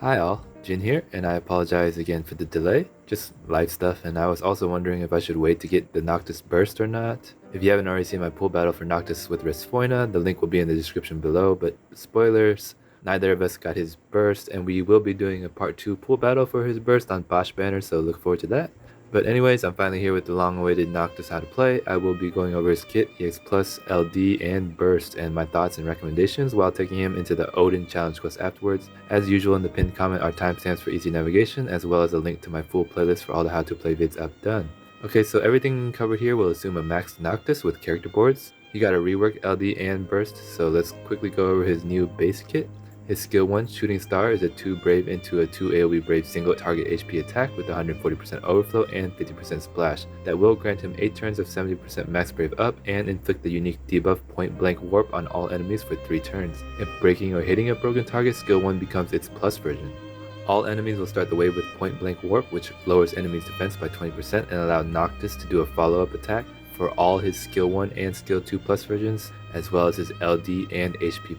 Hi all, Jin here, and I apologize again for the delay. Just life stuff, and I was also wondering if I should wait to get the Noctis burst or not. If you haven't already seen my pool battle for Noctis with Resfoina, the link will be in the description below, but spoilers, neither of us got his burst, and we will be doing a part 2 pool battle for his burst on Bosch banner, so look forward to that. But anyways, I'm finally here with the long-awaited Noctis How to Play. I will be going over his kit, EX Plus, LD, and Burst, and my thoughts and recommendations while taking him into the Odin challenge quest afterwards. As usual, in the pinned comment are timestamps for easy navigation, as well as a link to my full playlist for all the How to Play vids I've done. Okay, so everything covered here will assume a maxed Noctis with character boards. He got a rework LD and Burst, so let's quickly go over his new base kit. His skill 1 Shooting Star is a 2 Brave into a 2 AoE Brave single target HP attack with 140% overflow and 50% splash that will grant him 8 turns of 70% max Brave up and inflict the unique debuff Point Blank Warp on all enemies for 3 turns. If breaking or hitting a broken target, skill 1 becomes its plus version. All enemies will start the wave with Point Blank Warp, which lowers enemies' defense by 20% and allow Noctis to do a follow-up attack for all his skill 1 and skill 2 plus versions, as well as his LD and HP++.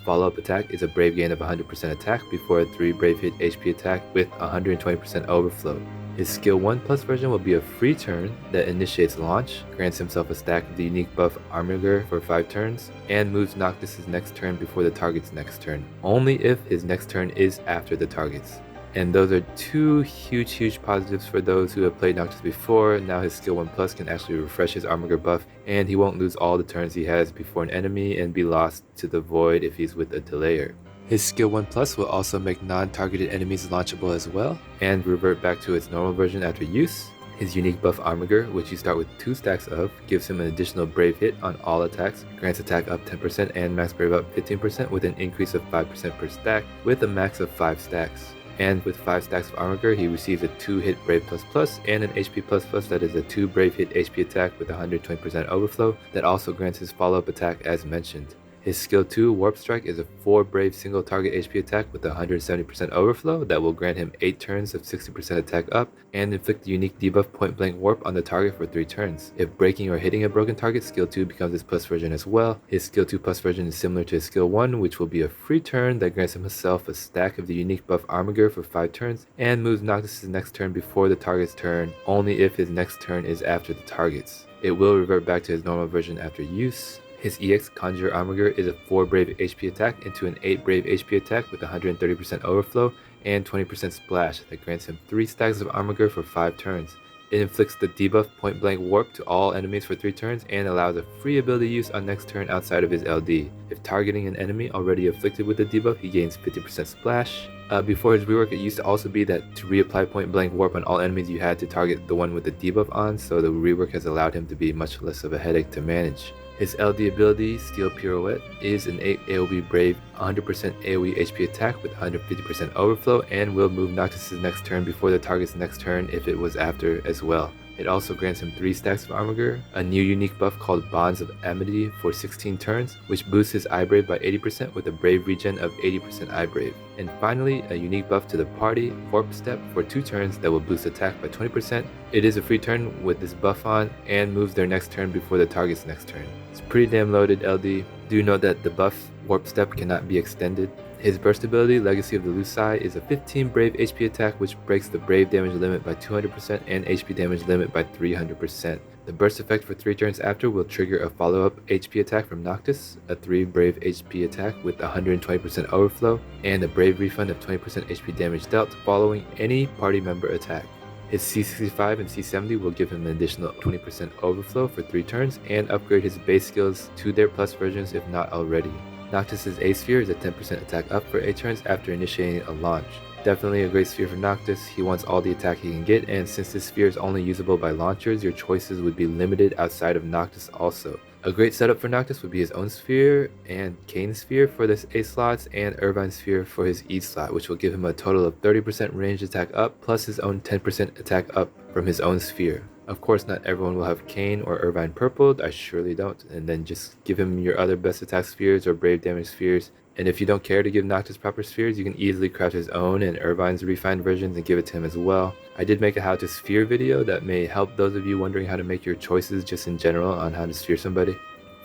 Follow-up attack is a Brave gain of 100% attack before a 3 Brave hit HP attack with 120% overflow. His skill 1 plus version will be a free turn that initiates launch, grants himself a stack of the unique buff Arlequinne for 5 turns, and moves Noctis' next turn before the target's next turn, only if his next turn is after the target's. And those are two huge positives for those who have played Noctis before. Now his skill 1 plus can actually refresh his Arlequinne buff, and he won't lose all the turns he has before an enemy and be lost to the void if he's with a delayer. His skill 1 plus will also make non-targeted enemies launchable as well, and revert back to its normal version after use. His unique buff Arlequinne, which you start with 2 stacks of, gives him an additional Brave hit on all attacks, grants attack up 10% and max Brave up 15% with an increase of 5% per stack, with a max of 5 stacks. And with 5 stacks of Arlequinne, he receives a 2 hit Brave plus and an HP plus that is a 2 Brave hit HP attack with 120% overflow that also grants his follow-up attack as mentioned. His skill 2 Warp Strike is a 4 Brave single target HP attack with 170% overflow that will grant him 8 turns of 60% attack up and inflict the unique debuff Point Blank Warp on the target for 3 turns. If breaking or hitting a broken target, skill 2 becomes his plus version as well. His skill 2 plus version is similar to his skill 1, which will be a free turn that grants himself a stack of the unique buff Arlequinne for 5 turns and moves Noctis' next turn before the target's turn, only if his next turn is after the target's. It will revert back to his normal version after use. His EX Conjure Arlequinne is a 4 Brave HP attack into an 8 Brave HP attack with 130% overflow and 20% splash that grants him 3 stacks of Arlequinne for 5 turns. It inflicts the debuff Point Blank Warp to all enemies for 3 turns and allows a free ability use on next turn outside of his LD. If targeting an enemy already afflicted with the debuff, he gains 50% splash. Before his rework, it used to also be that to reapply Point Blank Warp on all enemies, you had to target the one with the debuff on, so the rework has allowed him to be much less of a headache to manage. His LD ability, Steel Pirouette, is an 8 AoE Brave 100% AoE HP attack with 150% overflow and will move Noctis' next turn before the target's next turn if it was after as well. It also grants him 3 stacks of Arlequinne, a new unique buff called Bonds of Amity for 16 turns, which boosts his eye brave by 80% with a Brave regen of 80% eye brave. And finally, a unique buff to the party, Warp Step, for 2 turns that will boost attack by 20%. It is a free turn with this buff on and moves their next turn before the target's next turn. It's pretty damn loaded LD. Do note that the buff Warp Step cannot be extended. His burst ability, Legacy of the Lucii, is a 15 Brave HP attack which breaks the Brave damage limit by 200% and HP damage limit by 300%. The burst effect for 3 turns after will trigger a follow-up HP attack from Noctis, a 3 Brave HP attack with 120% overflow, and a Brave refund of 20% HP damage dealt following any party member attack. His C65 and C70 will give him an additional 20% overflow for 3 turns and upgrade his base skills to their plus versions if not already. Noctis' A Sphere is a 10% attack up for 8 turns after initiating a launch. Definitely a great sphere for Noctis. He wants all the attack he can get, and since this sphere is only usable by launchers, your choices would be limited outside of Noctis also. A great setup for Noctis would be his own sphere and Kane's sphere for his A slots and Irvine's sphere for his E slot, which will give him a total of 30% range attack up plus his own 10% attack up from his own sphere. Of course, not everyone will have Kane or Irvine purpled, I surely don't, and then just give him your other best attack spheres or Brave damage spheres. And if you don't care to give Noctis proper spheres, you can easily craft his own and Irvine's refined versions and give it to him as well. I did make a how to sphere video that may help those of you wondering how to make your choices just in general on how to sphere somebody.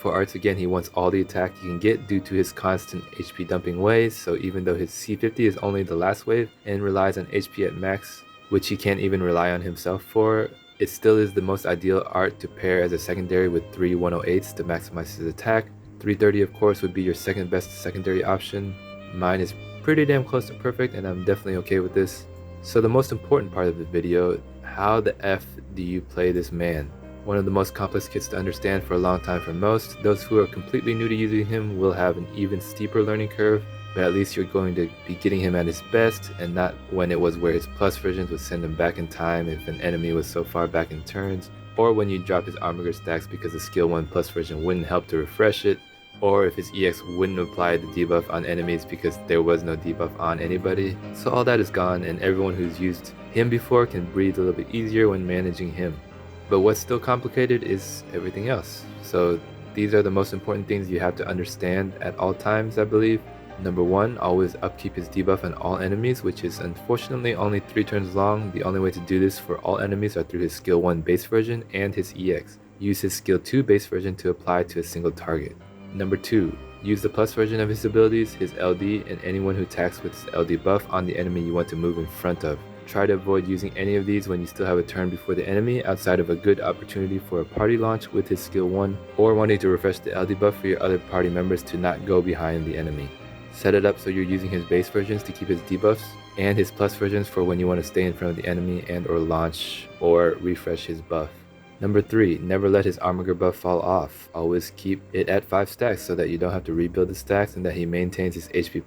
For arts again, he wants all the attack he can get due to his constant HP dumping ways, so even though his C50 is only the last wave and relies on HP at max, which he can't even rely on himself for, it still is the most ideal art to pair as a secondary with 3 108s to maximize his attack. 330 of course would be your second best secondary option. Mine is pretty damn close to perfect and I'm definitely okay with this. So the most important part of the video, how the F do you play this man? One of the most complex kits to understand for a long time for most. Those who are completely new to using him will have an even steeper learning curve, but at least you're going to be getting him at his best and not when it was where his plus versions would send him back in time if an enemy was so far back in turns, or when you drop his armor stacks because the skill 1 plus version wouldn't help to refresh it, or if his EX wouldn't apply the debuff on enemies because there was no debuff on anybody. So all that is gone and everyone who's used him before can breathe a little bit easier when managing him. But what's still complicated is everything else. So these are the most important things you have to understand at all times, I believe. Number 1, always upkeep his debuff on all enemies, which is unfortunately only 3 turns long. The only way to do this for all enemies are through his skill 1 base version and his EX. Use his skill 2 base version to apply to a single target. Number 2, use the plus version of his abilities, his LD, and anyone who attacks with his LD buff on the enemy you want to move in front of. Try to avoid using any of these when you still have a turn before the enemy, outside of a good opportunity for a party launch with his skill 1, or wanting to refresh the LD buff for your other party members to not go behind the enemy. Set it up so you're using his base versions to keep his debuffs, and his plus versions for when you want to stay in front of the enemy and or launch or refresh his buff. Number 3, never let his armor buff fall off. Always keep it at 5 stacks so that you don't have to rebuild the stacks and that he maintains his HP++.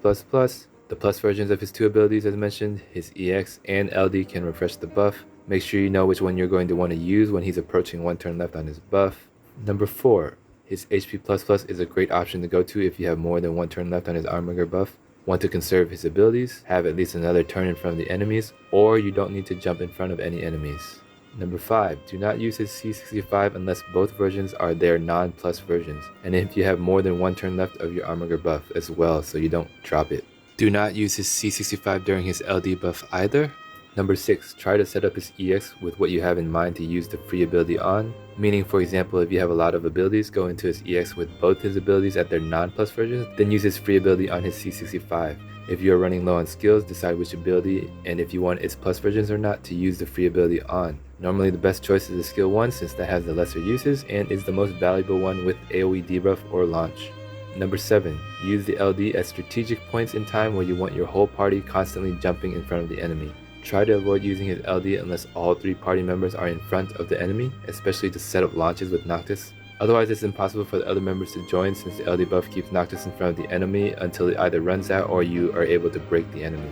The plus versions of his 2 abilities as mentioned, his EX and LD can refresh the buff. Make sure you know which one you're going to want to use when he's approaching 1 turn left on his buff. Number 4, his HP++ is a great option to go to if you have more than 1 turn left on his armor buff, want to conserve his abilities, have at least another turn in front of the enemies, or you don't need to jump in front of any enemies. Number 5, do not use his C65 unless both versions are their non-plus versions, and if you have more than 1 turn left of your armor buff as well so you don't drop it. Do not use his C65 during his LD buff either. Number 6, try to set up his EX with what you have in mind to use the free ability on, meaning for example if you have a lot of abilities, go into his EX with both his abilities at their non-plus versions, then use his free ability on his C65. If you are running low on skills, decide which ability and if you want its plus versions or not to use the free ability on. Normally the best choice is the skill 1 since that has the lesser uses and is the most valuable one with AoE debuff or launch. Number 7, use the LD at strategic points in time where you want your whole party constantly jumping in front of the enemy. Try to avoid using his LD unless all 3 party members are in front of the enemy, especially to set up launches with Noctis. Otherwise it's impossible for the other members to join since the LD buff keeps Noctis in front of the enemy until it either runs out or you are able to break the enemy.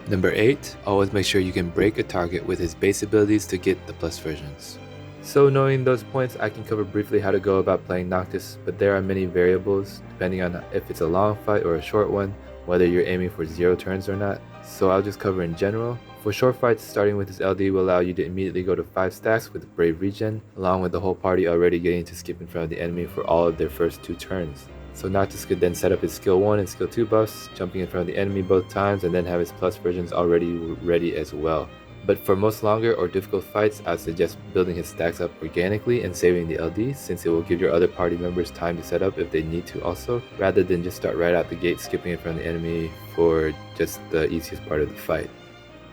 Number 8, always make sure you can break a target with his base abilities to get the plus versions. So knowing those points, I can cover briefly how to go about playing Noctis, but there are many variables depending on if it's a long fight or a short one, whether you're aiming for 0 turns or not. So I'll just cover in general. For short fights, starting with his LD will allow you to immediately go to 5 stacks with Brave Regen, along with the whole party already getting to skip in front of the enemy for all of their first 2 turns. So Noctis could then set up his skill 1 and skill 2 buffs, jumping in front of the enemy both times, and then have his plus versions already ready as well. But for most longer or difficult fights, I'd suggest building his stacks up organically and saving the LD, since it will give your other party members time to set up if they need to also, rather than just start right out the gate skipping in front of the enemy for just the easiest part of the fight.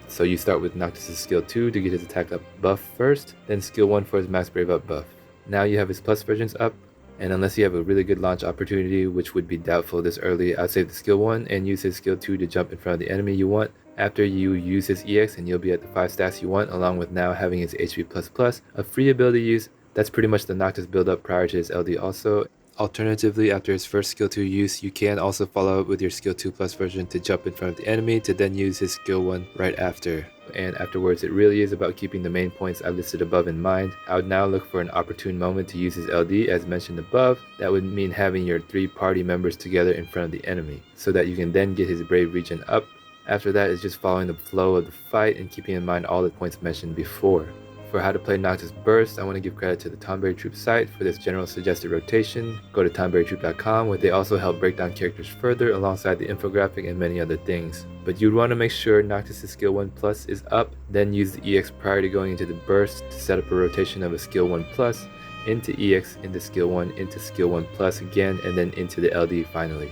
So you start with Noctis' skill 2 to get his attack up buff first, then skill 1 for his max brave up buff. Now you have his plus versions up, and unless you have a really good launch opportunity, which would be doubtful this early, I'd save the skill 1 and use his skill 2 to jump in front of the enemy you want. After you use his EX and you'll be at the 5 stacks you want, along with now having his HP++, a free ability use. That's pretty much the Noctis build up prior to his LD also. Alternatively, after his first skill 2 use, you can also follow up with your skill 2 plus version to jump in front of the enemy to then use his skill 1 right after. And afterwards, it really is about keeping the main points I listed above in mind. I would now look for an opportune moment to use his LD as mentioned above. That would mean having your 3 party members together in front of the enemy, so that you can then get his Brave Regen up. After that is just following the flow of the fight and keeping in mind all the points mentioned before. For how to play Noctis Burst, I want to give credit to the Tonberry Troop site for this general suggested rotation. Go to tonberrytroop.com where they also help break down characters further alongside the infographic and many other things. But you'd want to make sure Noctis' skill 1 plus is up, then use the EX prior to going into the burst to set up a rotation of a skill 1 plus. into EX, into skill 1, into skill 1 plus again, and then into the LD finally.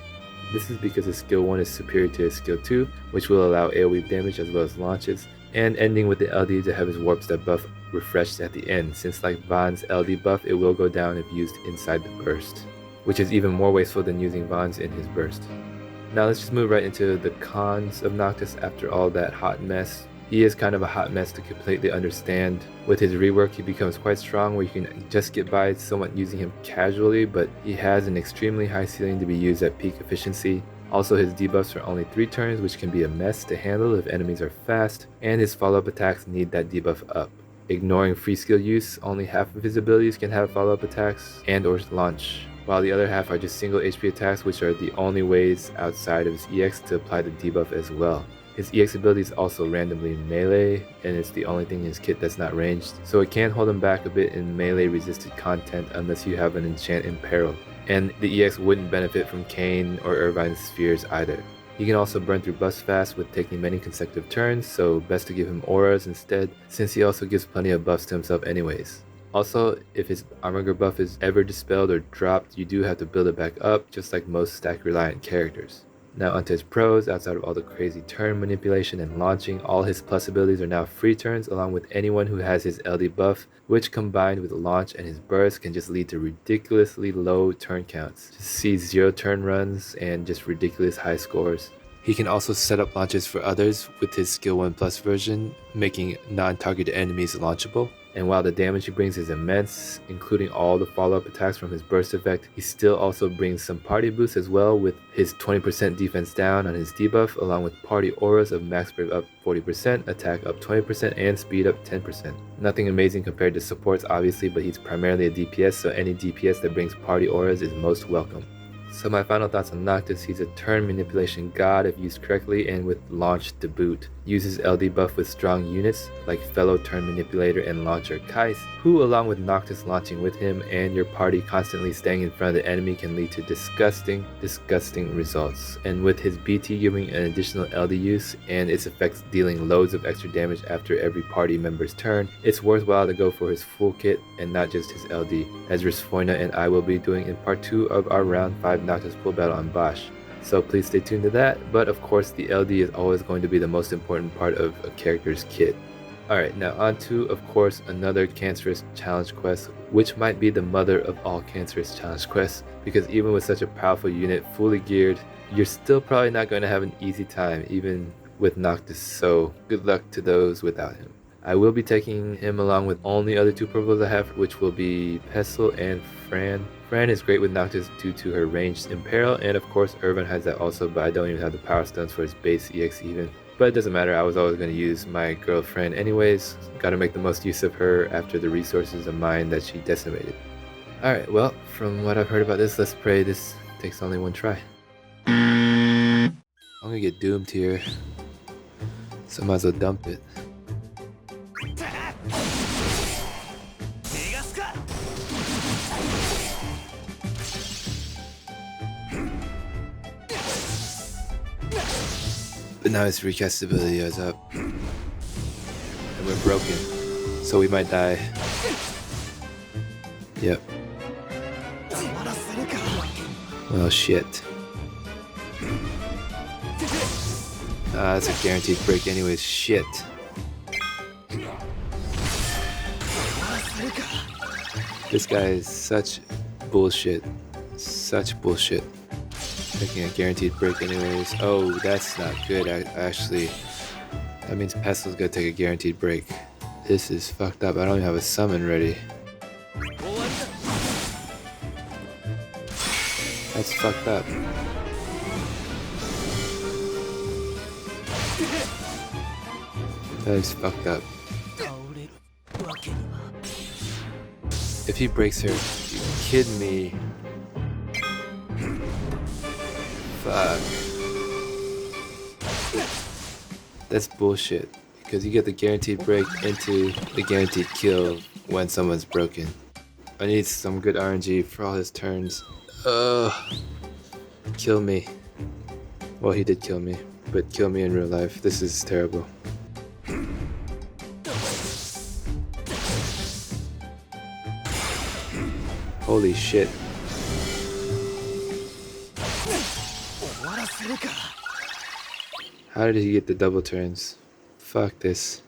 This is because his skill 1 is superior to his skill 2, which will allow AoE damage as well as launches, and ending with the LD to have his warp step buff refreshed at the end, since like Vaughn's LD buff, it will go down if used inside the burst, which is even more wasteful than using Vaughn's in his burst. Now let's just move right into the cons of Noctis after all that hot mess. He is kind of a hot mess to completely understand. With his rework, he becomes quite strong where you can just get by somewhat using him casually, but he has an extremely high ceiling to be used at peak efficiency. Also, his debuffs are only 3 turns, which can be a mess to handle if enemies are fast, and his follow-up attacks need that debuff up. Ignoring free skill use, only half of his abilities can have follow-up attacks and or launch, while the other half are just single HP attacks, which are the only ways outside of his EX to apply the debuff as well. His EX ability is also randomly melee, and it's the only thing in his kit that's not ranged, so it can hold him back a bit in melee resisted content unless you have an enchant Imperil. And the EX wouldn't benefit from Kain or Irvine's spheres either. He can also burn through buffs fast with taking many consecutive turns, so best to give him auras instead, since he also gives plenty of buffs to himself anyways. Also, if his armor buff is ever dispelled or dropped, you do have to build it back up, just like most stack reliant characters. Now onto his pros. Outside of all the crazy turn manipulation and launching, all his plus abilities are now free turns along with anyone who has his LD buff, which combined with launch and his burst can just lead to ridiculously low turn counts. Just see 0 turn runs and just ridiculous high scores. He can also set up launches for others with his skill 1 plus version, making non-targeted enemies launchable. And while the damage he brings is immense, including all the follow-up attacks from his burst effect, he still also brings some party boosts as well with his 20% defense down on his debuff, along with party auras of max brave up 40%, attack up 20%, and speed up 10%. Nothing amazing compared to supports obviously, but he's primarily a DPS, so any DPS that brings party auras is most welcome. So my final thoughts on Noctis: he's a turn manipulation god if used correctly and with launch to boot. Uses LD buff with strong units like fellow turn manipulator and launcher Kais, who along with Noctis launching with him and your party constantly staying in front of the enemy can lead to disgusting results. And with his BT giving an additional LD use and its effects dealing loads of extra damage after every party member's turn, it's worthwhile to go for his full kit and not just his LD, as Resfoina and I will be doing in part 2 of our round 5 Noctis pool battle on Bosch. So please stay tuned to that, but of course the LD is always going to be the most important part of a character's kit. Alright, now on to, of course, another cancerous challenge quest, which might be the mother of all cancerous challenge quests, because even with such a powerful unit fully geared, you're still probably not going to have an easy time, even with Noctis, so good luck to those without him. I will be taking him along with only other 2 purples I have, which will be Pestle and Fran. Fran is great with Noctis due to her ranged Imperil, and of course Irvine has that also, but I don't even have the power stones for his base EX even. But it doesn't matter, I was always going to use my girlfriend anyways. Gotta make the most use of her after the resources of mine that she decimated. Alright, well, from what I've heard about this, let's pray this takes only 1 try. I'm gonna get doomed here, so might as well dump it. But now his recastability is up, and we're broken, so we might die. Yep. Well, shit. That's a guaranteed break anyways, shit. This guy is such bullshit. Such bullshit. Taking a guaranteed break anyways. Oh, that's not good. Actually, that means Pestle's gonna take a guaranteed break. This is fucked up. I don't even have a summon ready. That's fucked up. That is fucked up. If he breaks her, you kidding me? Fuck. That's bullshit. Because you get the guaranteed break into the guaranteed kill when someone's broken. I need some good RNG for all his turns. Kill me. Well, he did kill me, but kill me in real life. This is terrible. Holy shit. How did he get the double turns? Fuck this.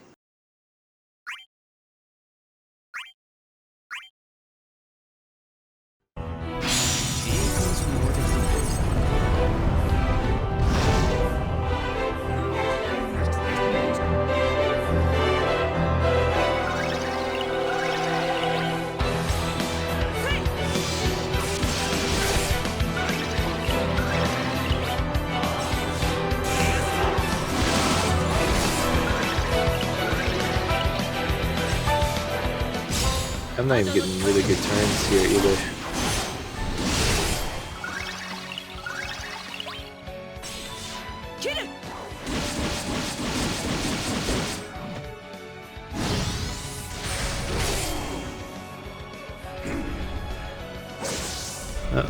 I'm not even getting really good turns here either.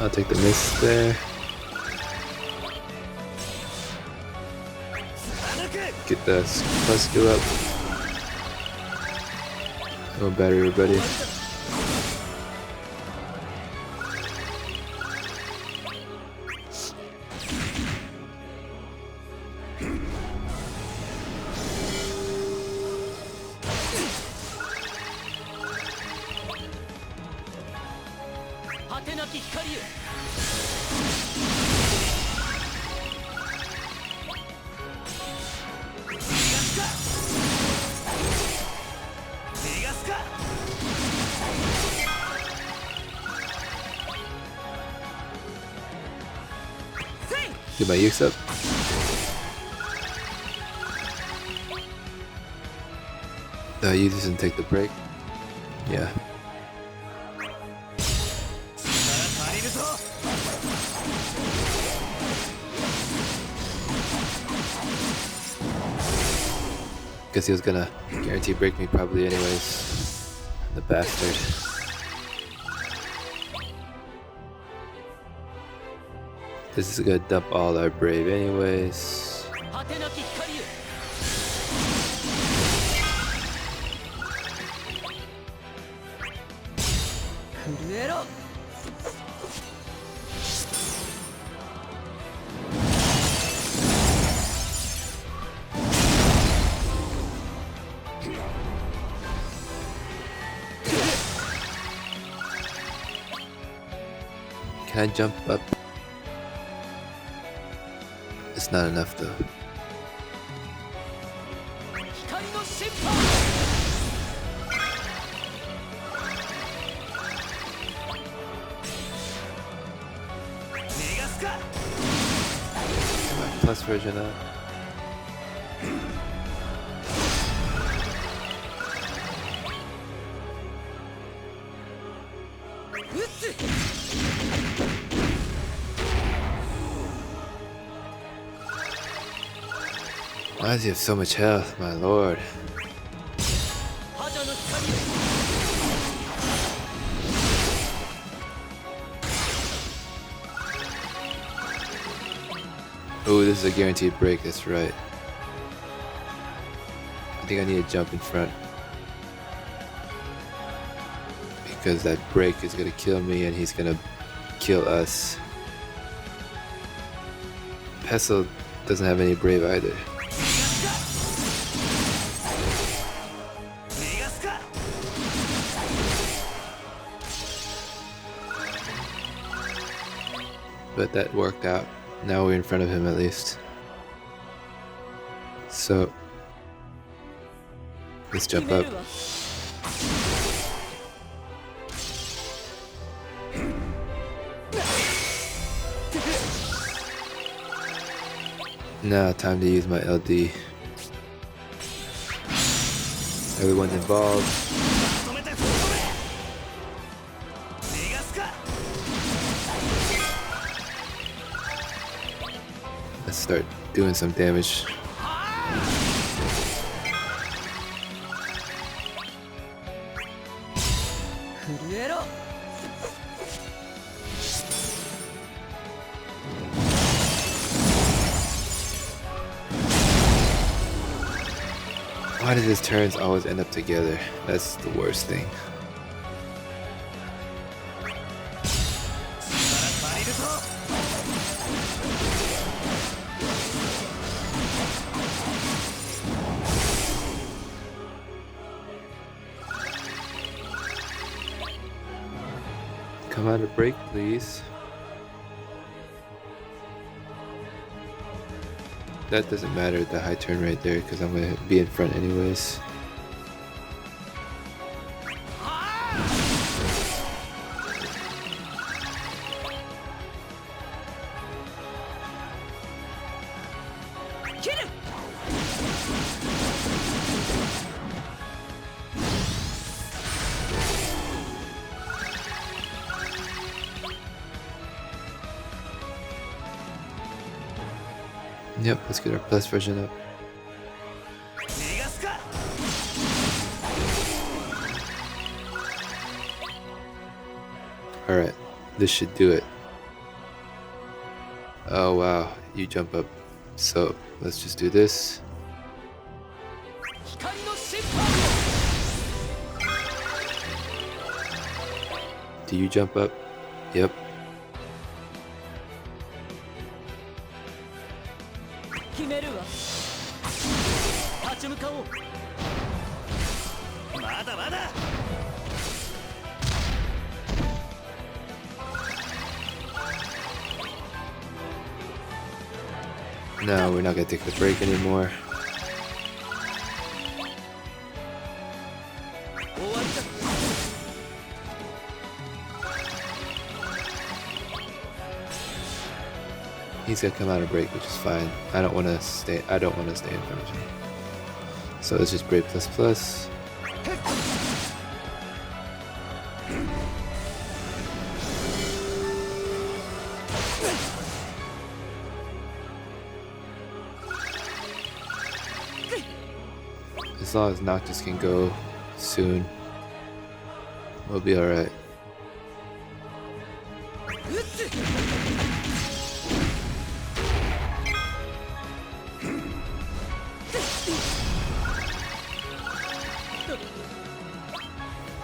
I'll take the miss there. Get the plus skill up. No battery, buddy. Get my EX up. Use this and take the break. Yeah. Guess he was gonna guarantee break me probably anyways. The bastard. This is gonna dump all our brave anyways. Can I jump up? It's not enough though. Get my plus version up. Why does he have so much health, my lord? Oh, this is a guaranteed break, that's right. I think I need to jump in front. Because that break is gonna kill me and he's gonna kill us. Pestle doesn't have any brave either. But that worked out. Now we're in front of him at least. So let's jump up. Now time to use my LD. Everyone's involved. Let's start doing some damage. Why do his turns always end up together? That's the worst thing. Come out of break, please. That doesn't matter at the high turn right there because I'm going to be in front anyways. Yep, let's get our plus version up. Alright, this should do it. Oh wow, you jump up. So, let's just do this. Do you jump up? Yep. No, we're not gonna take the break anymore. He's gonna come out of break, which is fine. I don't want to stay in front of him. So let's just break plus plus. As long as Noctis can go soon, we'll be alright.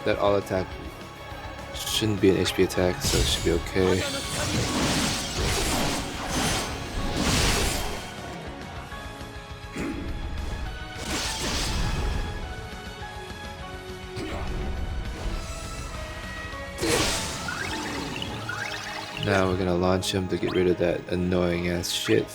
That all attack shouldn't be an HP attack, so it should be okay. Now we're gonna launch him to get rid of that annoying ass shit.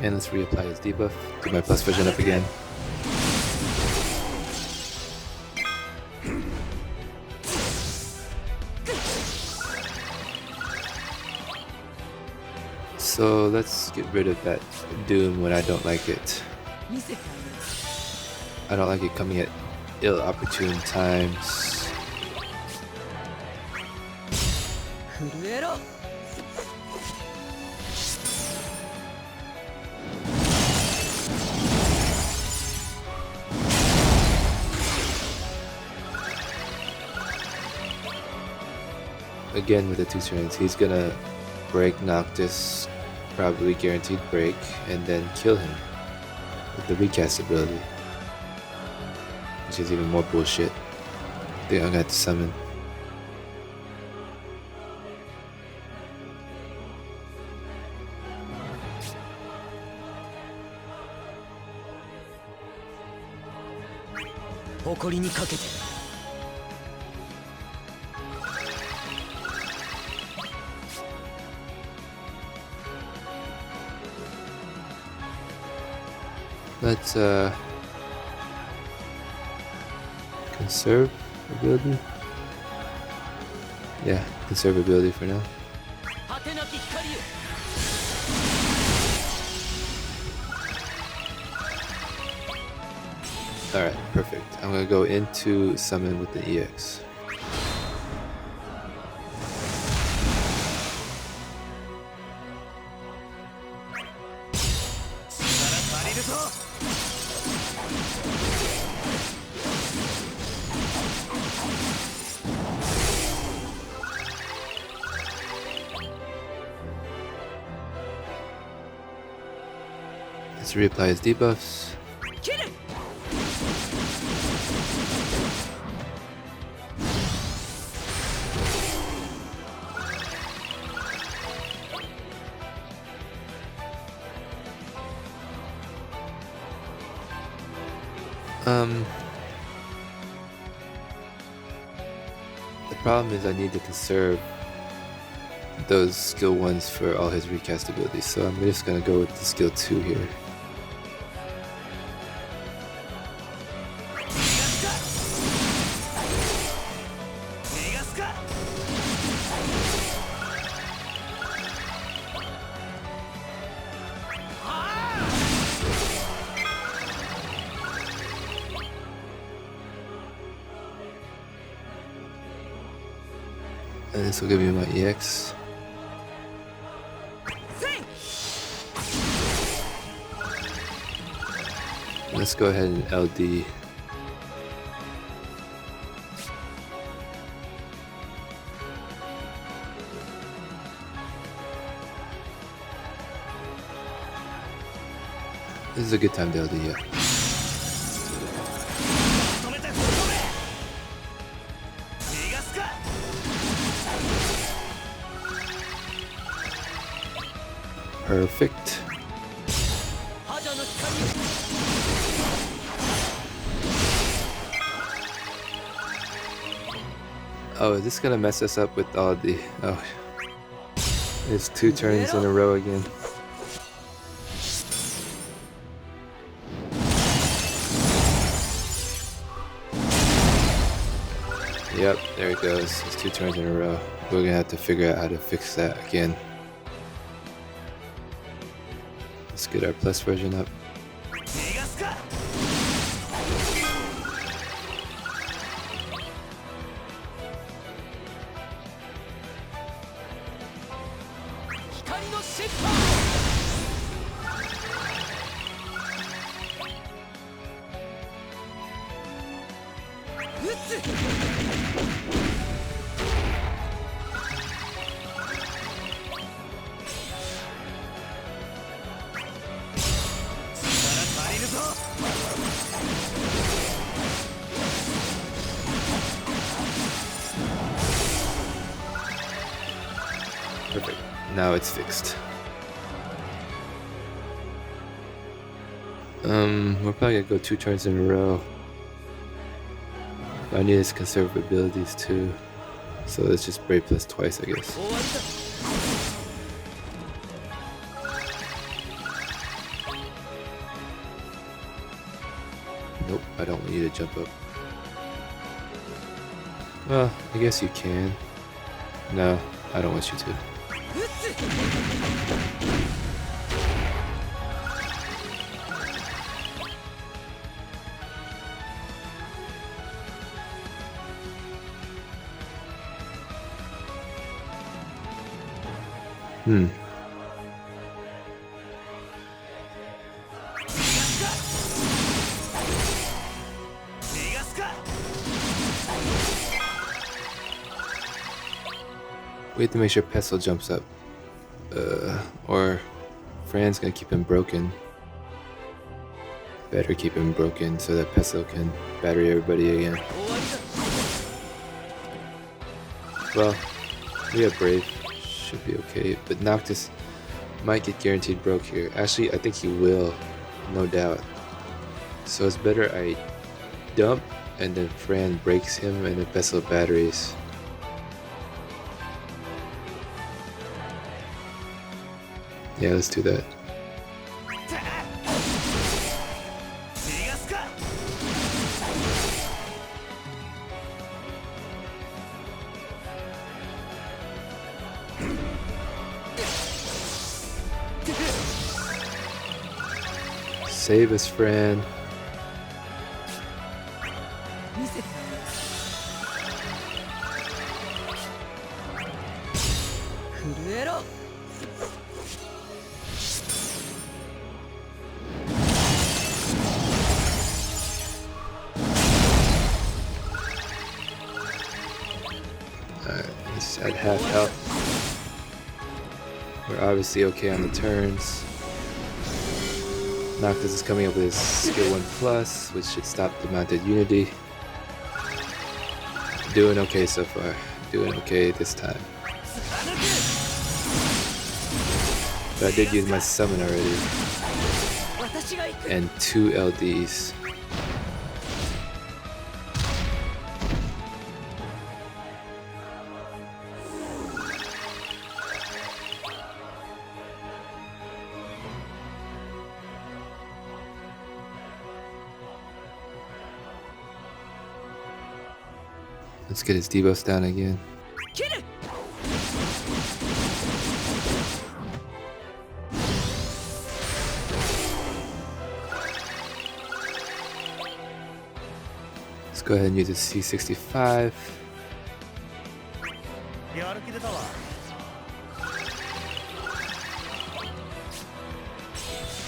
And let's reapply his debuff. Do my plus vision up again. So let's get rid of that doom when I don't like it. I don't like it coming at ill-opportune times. Again with the 2 turns, he's gonna break Noctis, probably guaranteed break, and then kill him with the recast ability, which is even more bullshit. I think I'm gonna have to summon. Let's conserve ability. Yeah, conserve ability for now. Alright, perfect. I'm gonna go into summon with the EX. Let's reapply his debuffs. The problem is I need to conserve those skill 1s for all his recast abilities, so I'm just gonna go with the skill 2 here. And this will give me my EX. Let's go ahead and LD. This is a good time to LD, yeah. Perfect. Oh, is this gonna mess us up with all the... Oh, it's 2 turns in a row again. Yep, there it goes. It's 2 turns in a row. We're gonna have to figure out how to fix that again. Let's get our plus version up. Perfect. Now it's fixed. We're probably gonna go 2 turns in a row. I need his conserve abilities too. So let's just Brave Plus twice, I guess. Nope, I don't want you to jump up. Well, I guess you can. No, I don't want you to. We have to make sure Pestle jumps up. Or Fran's gonna keep him broken. Better keep him broken so that Pestle can battery everybody again. Well, we have Brave. Should be okay. But Noctis might get guaranteed broke here. Actually, I think he will. No doubt. So it's better I dump and then Fran breaks him and then Pestle batteries. Yeah, let's do that. Save us, Fran. Alright, let's add half health. We're obviously okay on the turns. Noctis is coming up with his skill 1 plus, which should stop the mounted unity. Doing okay so far. Doing okay this time. But I did use my summon already. And 2 LDs. Let's get his debuffs down again. Let's go ahead and use a C65.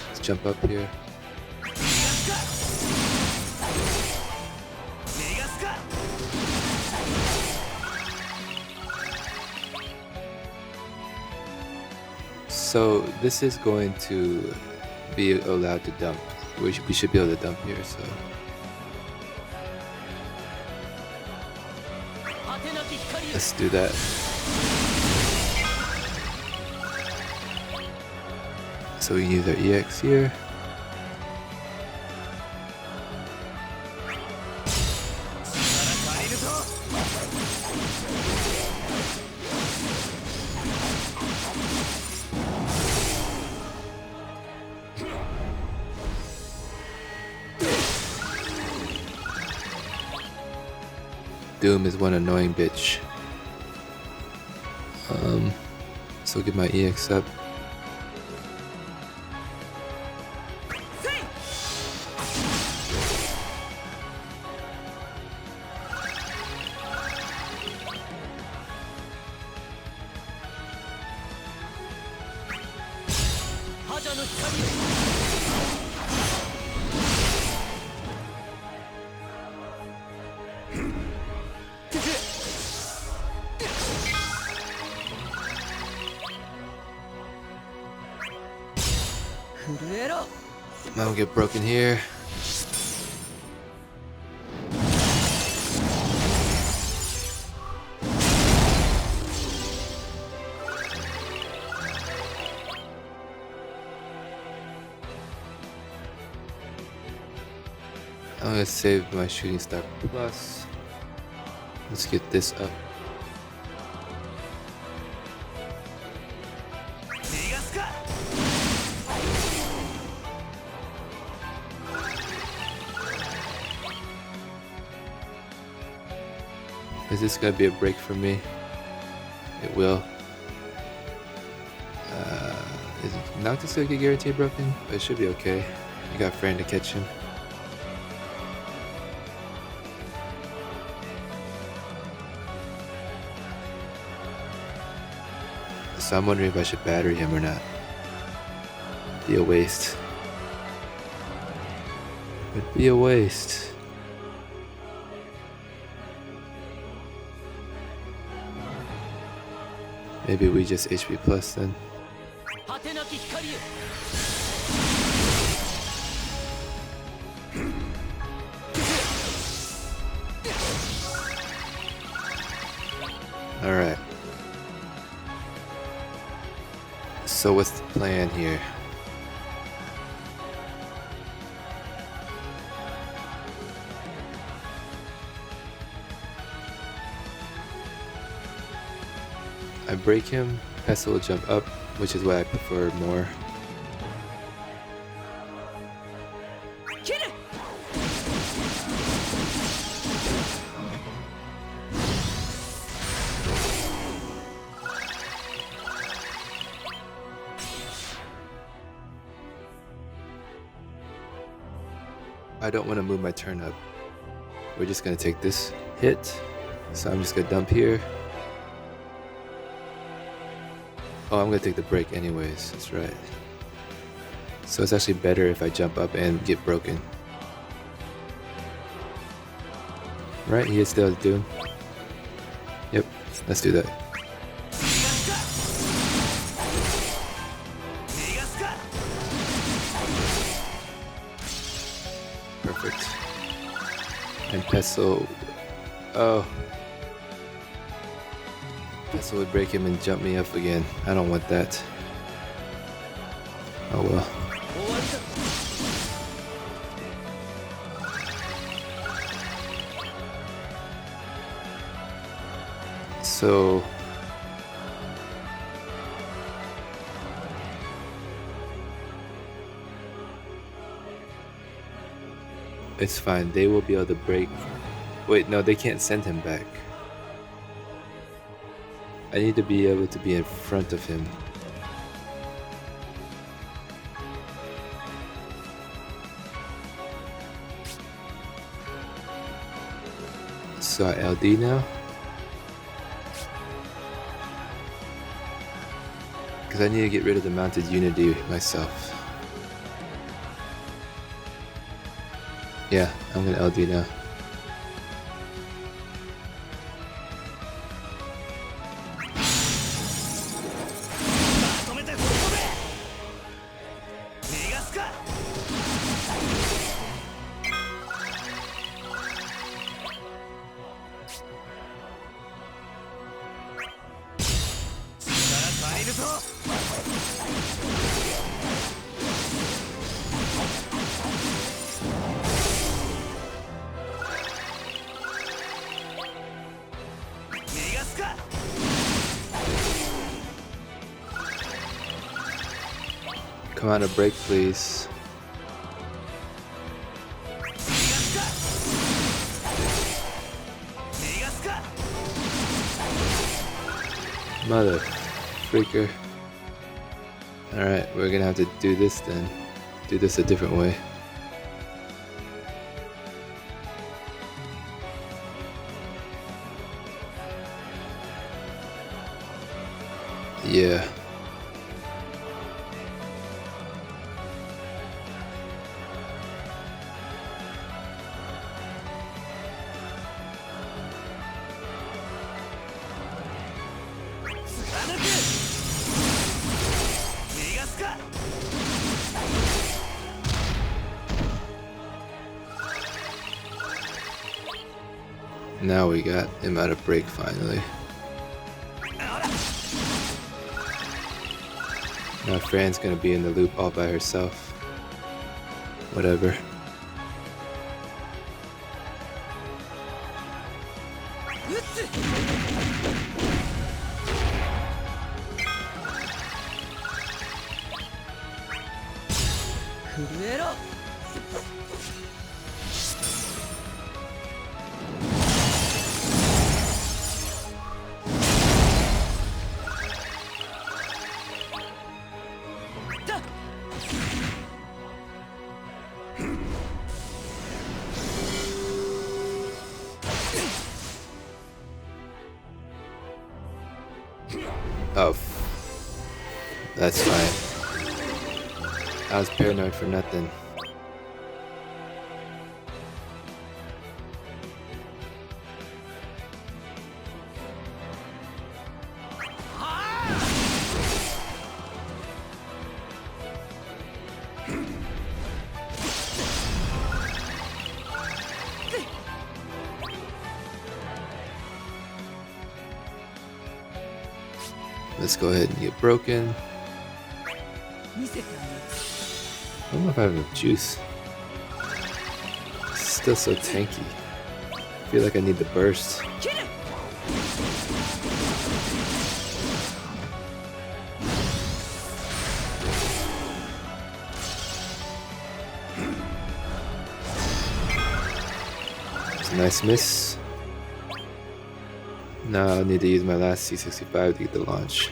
Let's jump up here. So this is going to be allowed to dump. We should be able to dump here, so. Let's do that. So we can use our EX here. Doom is one annoying bitch. So get my EX up. Mine will get broken here. I'm gonna save my shooting star plus. Let's get this up. Is this gonna be a break for me? It will. Is Noctis gonna get guaranteed broken? But it should be okay. You got Fran to catch him. So I'm wondering if I should battery him or not. Be a waste. Would be a waste. Maybe we just HP plus then. Alright. So what's the plan here? I break him, Pestle will jump up, which is what I prefer more. I don't want to move my turn up. We're just going to take this hit, so I'm just going to dump here. Oh, I'm gonna take the break anyways, that's right. So it's actually better if I jump up and get broken. Right, he still has Doom. Yep, let's do that. Perfect. And Pestle, oh. Pestle would break him and jump me up again. I don't want that. Oh well. So it's fine. They will be able to break. Wait, no, they can't send him back. I need to be able to be in front of him. So I LD now. Because I need to get rid of the mounted unity myself. Yeah, I'm gonna LD now. Come on, a break, please. Mother freaker. Alright, we're gonna have to do this then. Do this a different way. Yeah. Now we got him out of break finally. Now Fran's gonna be in the loop all by herself. Whatever. Oh, that's fine. I was paranoid for nothing. Let's go ahead and get broken. I don't know if I have enough juice. It's still so tanky. I feel like I need the burst. It's a nice miss. Now I'll need to use my last C65 to get the launch.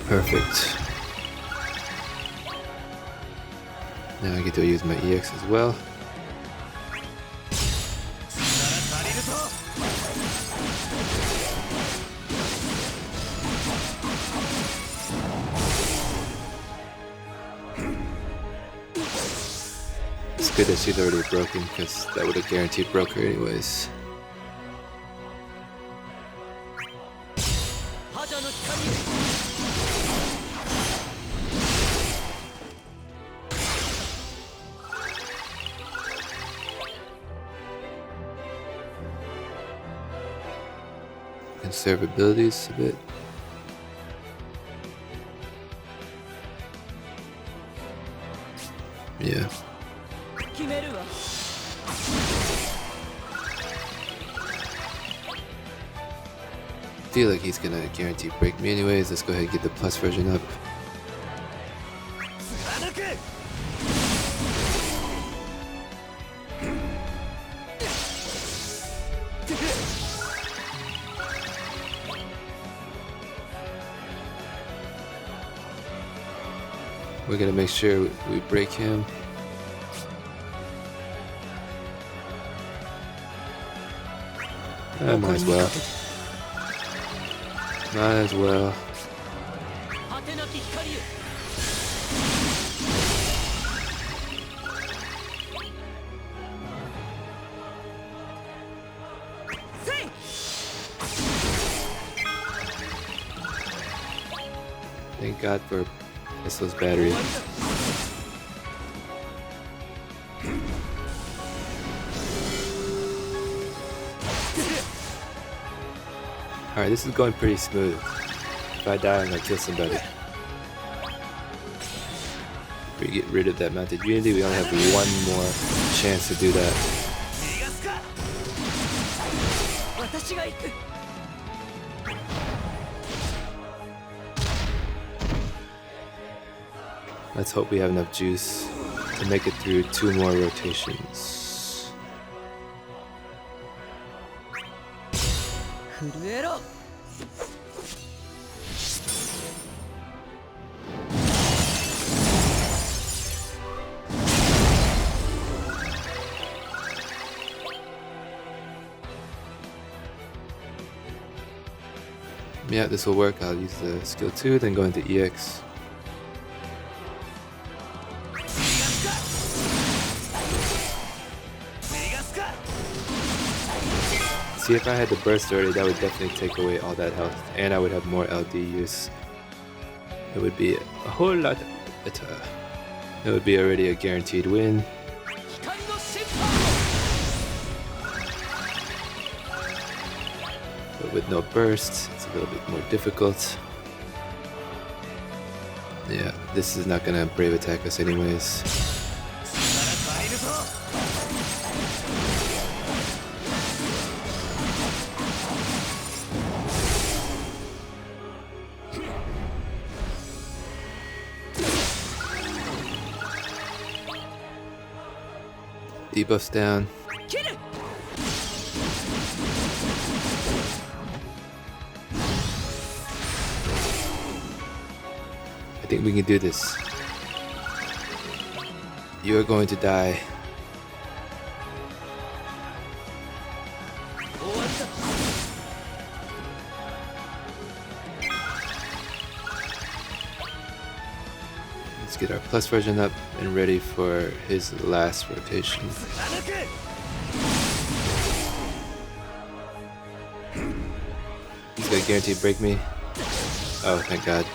Perfect. Now I get to use my EX as well. It's good that she's already broken, because that would have guaranteed broke her anyways. Conserve abilities a bit. Yeah. feel like he's gonna guarantee break me anyways. Let's go ahead and get the plus version up. We're gonna make sure we break him. Might as well. Might as well. Thank God for Tesla's battery. Alright, this is going pretty smooth. If I die, I'm gonna kill somebody. We get rid of that mounted unity, we only have one more chance to do that. Let's hope we have enough juice to make it through 2 more rotations. Yeah, this will work. I'll use the skill 2, then go into EX. See, if I had the burst already, that would definitely take away all that health, and I would have more LD use. It would be a whole lot better. It would be already a guaranteed win. But with no burst, it's a little bit more difficult. Yeah, this is not gonna brave attack us anyways. Debuffs down. I think we can do this. You are going to die. Let's get our plus version up and ready for his last rotation. He's gonna guarantee break me. Oh, thank God.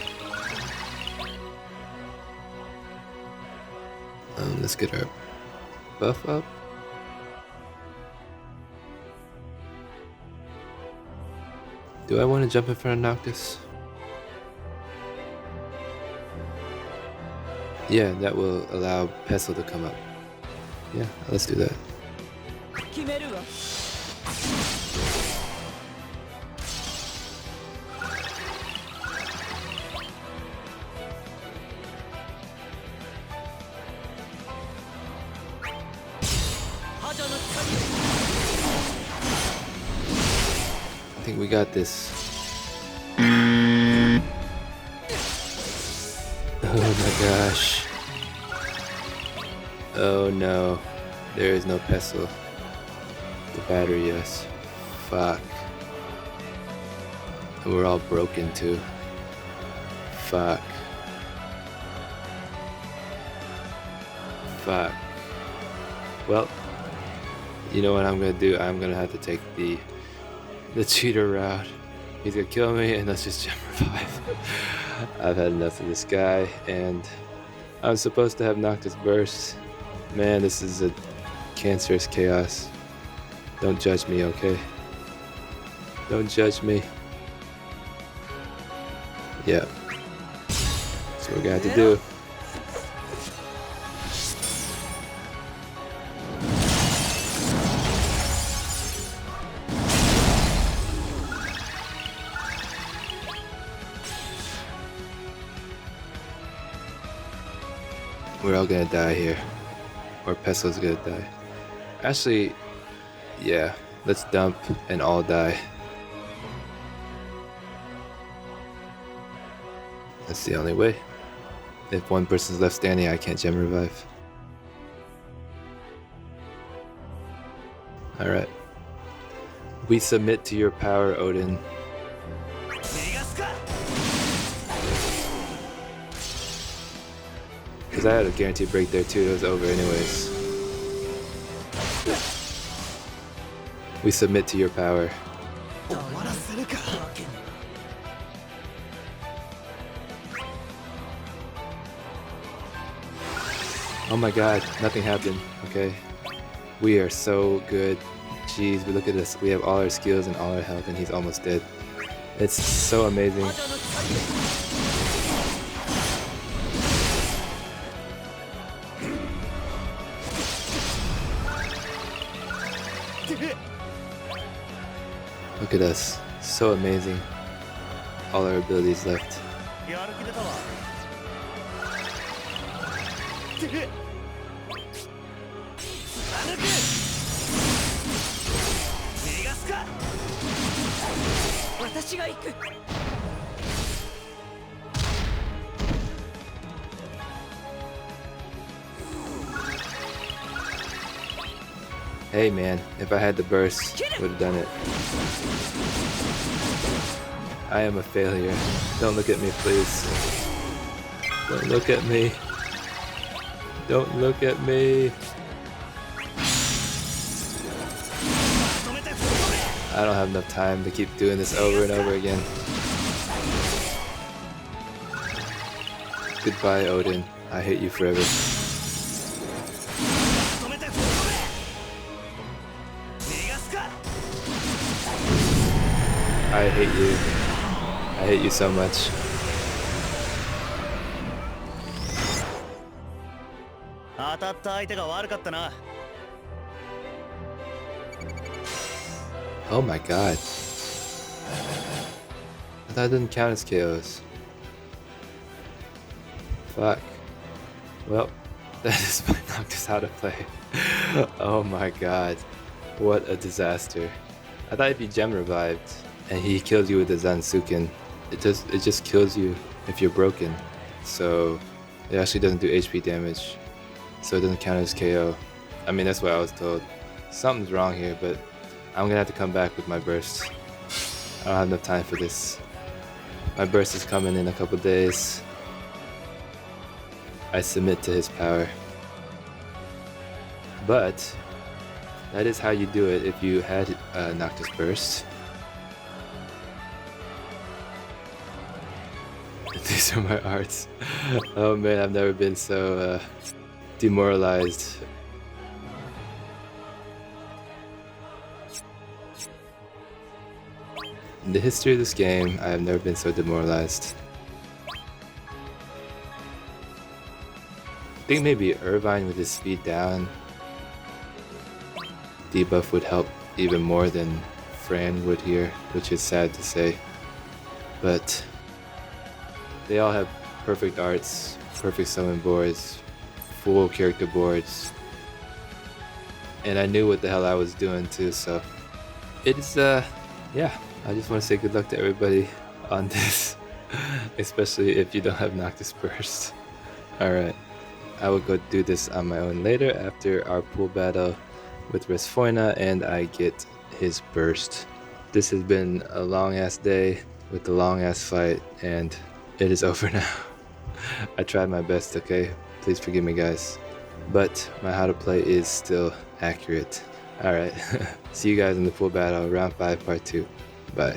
Let's get our buff up. Do I want to jump in front of Noctis? Yeah, that will allow Pestle to come up. Yeah, let's do that. I think we got this. Oh my gosh. Oh no. There is no pestle. The battery, yes. Fuck. And we're all broken too. Fuck. Fuck. Well, you know what I'm gonna do? I'm gonna have to take the cheater route. He's gonna kill me and let's just jump revive. I've had enough of this guy, and I'm supposed to have Noctis burst. Man, this is a cancerous chaos. Don't judge me, okay? Don't judge me. Yeah. That's what we're gonna have to do. We're all gonna die here. Or Pesso's gonna die. Actually, yeah, let's dump and all die. That's the only way. If one person's left standing, I can't gem revive. Alright. We submit to your power, Odin. Because I had a guaranteed break there too, it was over anyways. We submit to your power. Oh my god, nothing happened. Okay. We are so good. Jeez, but look at this. We have all our skills and all our health and he's almost dead. It's so amazing. Look at us. So amazing. All our abilities left. Hey man, if I had the burst, would have done it. I am a failure. Don't look at me, please. Don't look at me. Don't look at me. I don't have enough time to keep doing this over and over again. Goodbye, Odin. I hate you forever. I hate you. I hate you so much. Oh my god. That didn't count as KOs. Fuck. Well, that is my Noctis How to Play. Oh my god. What a disaster. I thought he'd be gem revived and he kills you with the Zansuken. It just kills you if you're broken. So it actually doesn't do HP damage. So it doesn't count as KO. I mean, that's what I was told. Something's wrong here, but I'm gonna have to come back with my burst. I don't have enough time for this. My burst is coming in a couple days. I submit to his power. But that is how you do it if you had Noctis burst. These are my arts. Oh man, I've never been so demoralized. In the history of this game, I have never been so demoralized. I think maybe Irvine with his speed down debuff would help even more than Fran would here, which is sad to say. But they all have perfect arts, perfect summon boards, full character boards. And I knew what the hell I was doing too, so it's yeah. I just want to say good luck to everybody on this, especially if you don't have Noctis Burst. Alright, I will go do this on my own later after our pool battle with Resfoina and I get his burst. This has been a long ass day with a long ass fight and it is over now. I tried my best, okay? Please forgive me guys. But my how to play is still accurate. Alright, see you guys in the pool battle, round 5 part 2. Bye.